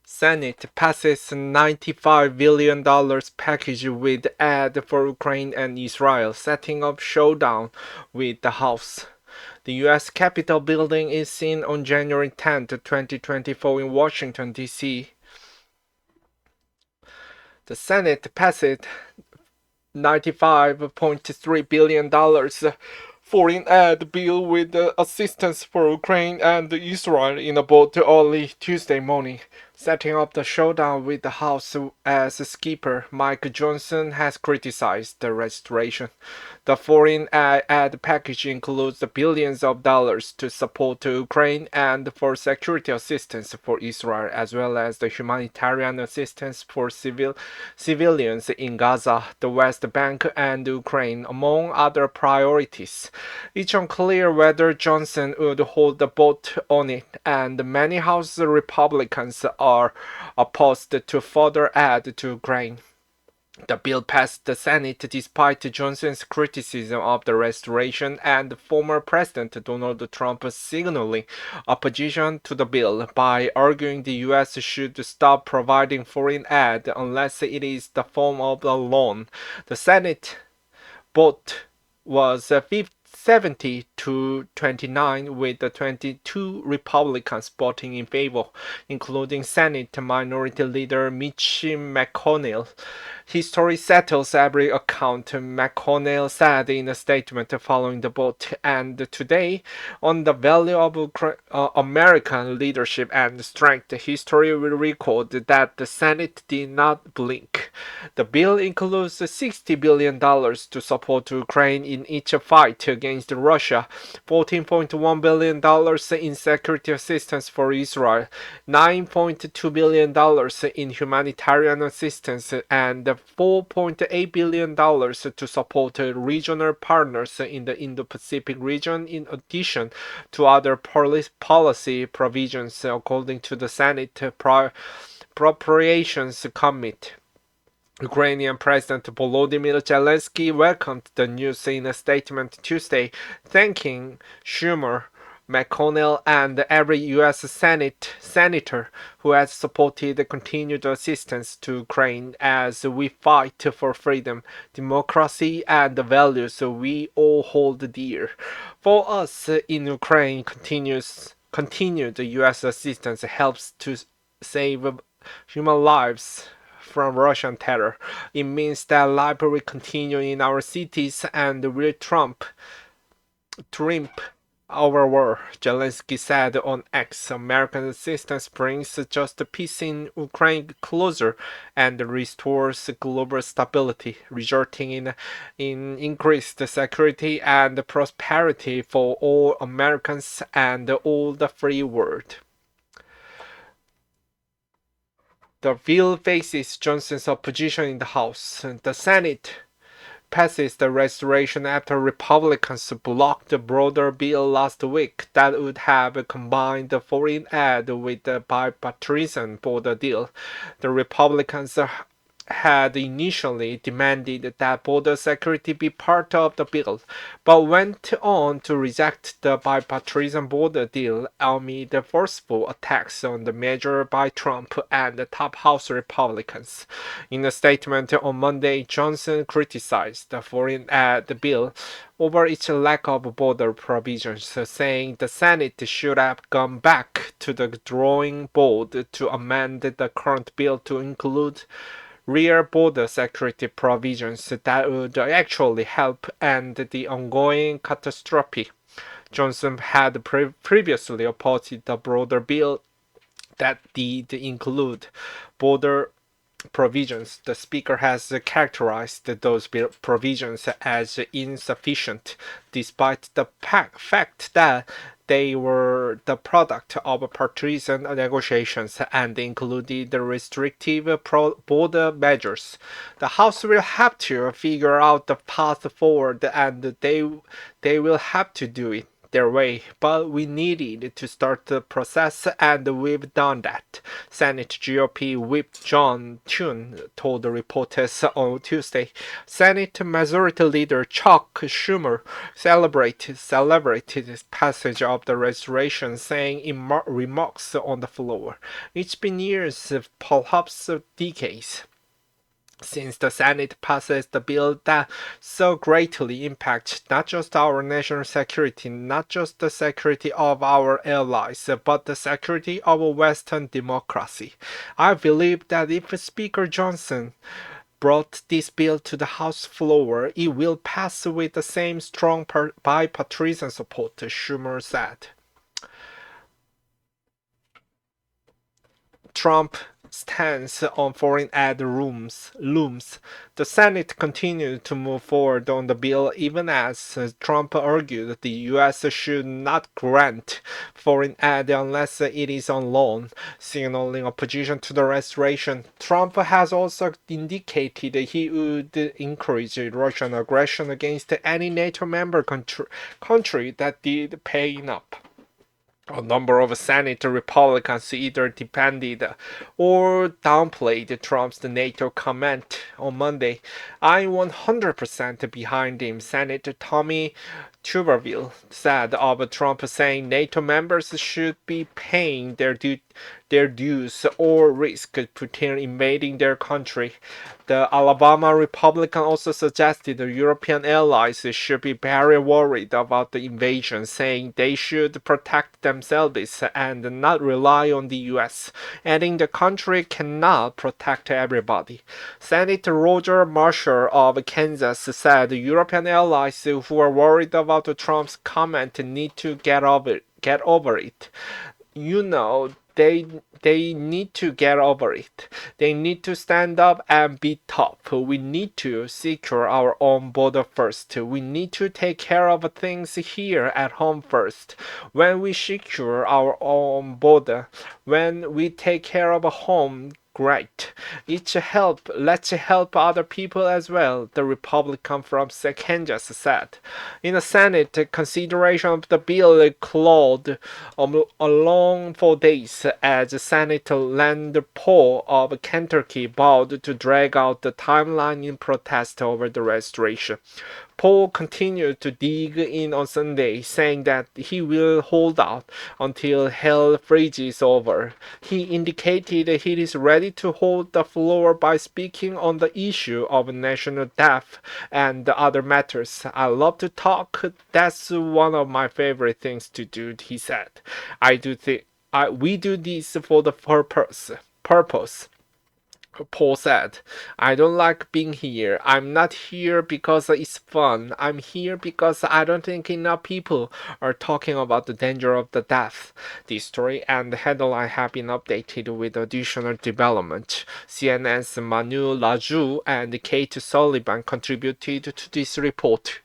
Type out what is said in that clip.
Senate passes $95 billion package with aid for Ukraine and Israel, setting up showdown with the House. The U.S. Capitol building is seen on January 10, 2024 in Washington, D.C. The Senate passed $95.3 billion foreign aid bill with assistance for Ukraine and Israel in a vote early Tuesday morning, setting up the showdown with the House. As Speaker Mike Johnson has criticized the restoration. The foreign aid package includes billions of dollars to support Ukraine and for security assistance for Israel, as well as the humanitarian assistance for civilians in Gaza, the West Bank, and Ukraine, among other priorities. It's unclear whether Johnson would hold the vote on it, and many House Republicans are opposed to further aid to Ukraine. The bill passed the Senate despite Johnson's criticism of the restoration and former President Donald Trump signaling opposition to the bill by arguing the U.S. should stop providing foreign aid unless it is the form of a loan. The Senate vote was 70 to 29, with the 22 Republicans voting in favor, including Senate Minority Leader Mitch McConnell. History settles every account, McConnell said in a statement following the vote, and today, on the value of American leadership and strength, history will record that the Senate did not blink. The bill includes $60 billion to support Ukraine in its fight against Russia, $14.1 billion in security assistance for Israel, $9.2 billion in humanitarian assistance, and $4.8 billion to support regional partners in the Indo-Pacific region, in addition to other policy provisions, according to the Senate Appropriations Committee. Ukrainian President Volodymyr Zelensky welcomed the news in a statement Tuesday, thanking Schumer, McConnell, and every U.S. senator who has supported continued assistance to Ukraine as we fight for freedom, democracy, and the values we all hold dear. For us in Ukraine, continued U.S. assistance helps to save human lives from Russian terror. It means that life will continue in our cities and will trump our war, Zelensky said on X. American assistance brings just peace in Ukraine closer and restores global stability, resulting in increased security and prosperity for all Americans and all the free world. The bill faces Johnson's opposition in the House. The Senate passes the restoration after Republicans blocked the broader bill last week that would have combined the foreign aid with the bipartisan border deal. The Republicans had initially demanded that border security be part of the bill, but went on to reject the bipartisan border deal amid the forceful attacks on the measure by Trump and the top House Republicans. In a statement on Monday, Johnson criticized the foreign aid bill over its lack of border provisions, saying the Senate should have gone back to the drawing board to amend the current bill to include rear border security provisions that would actually help end the ongoing catastrophe. Johnson had previously opposed the broader bill that did include border provisions. The Speaker has characterized those provisions as insufficient, despite the fact that they were the product of partisan negotiations and included restrictive border measures. The House will have to figure out the path forward, and they will have to do it. their way, but we needed to start the process, and we've done that, Senate GOP Whip John Thune told reporters on Tuesday. Senate Majority Leader Chuck Schumer celebrated passage of the resolution, saying in remarks on the floor, "It's been years, perhaps decades, since the Senate passes the bill that so greatly impacts not just our national security, not just the security of our allies, but the security of Western democracy. I believe that if Speaker Johnson brought this bill to the House floor, it will pass with the same strong bipartisan support," Schumer said. Trump stance on foreign aid looms. The Senate continued to move forward on the bill even as Trump argued the U.S. should not grant foreign aid unless it is on loan, signaling opposition to the restoration. Trump has also indicated he would encourage Russian aggression against any NATO member country that did pay up. A number of Senate Republicans either defended or downplayed Trump's NATO comment on Monday. "I'm 100% behind him," Senator Tommy Tuberville said of Trump, saying NATO members should be paying their dues or risk Putin invading their country. The Alabama Republican also suggested the European allies should be very worried about the invasion, saying they should protect themselves and not rely on the U.S., adding the country cannot protect everybody. Senator Roger Marshall of Kansas said European allies who are worried about Trump's comment need to get over it. They need to get over it. They need to stand up and be tough. We need to secure our own border first. We need to take care of things here at home first. When we secure our own border, when we take care of home, great. Let's help other people as well, the Republican from Kansas said. In the Senate, consideration of the bill clawed along for days as Senator Rand Paul of Kentucky vowed to drag out the timeline in protest over the restoration. Paul continued to dig in on Sunday, saying that he will hold out until hell freezes over. He indicated he is ready to hold the floor by speaking on the issue of national debt and other matters. "I love to talk. That's one of my favorite things to do," he said. We do this for the purpose. Paul said, "I don't like being here. I'm not here because it's fun. I'm here because I don't think enough people are talking about the danger of the death." This story and the headline have been updated with additional development. CNN's Manu Laju and Kate Sullivan contributed to this report.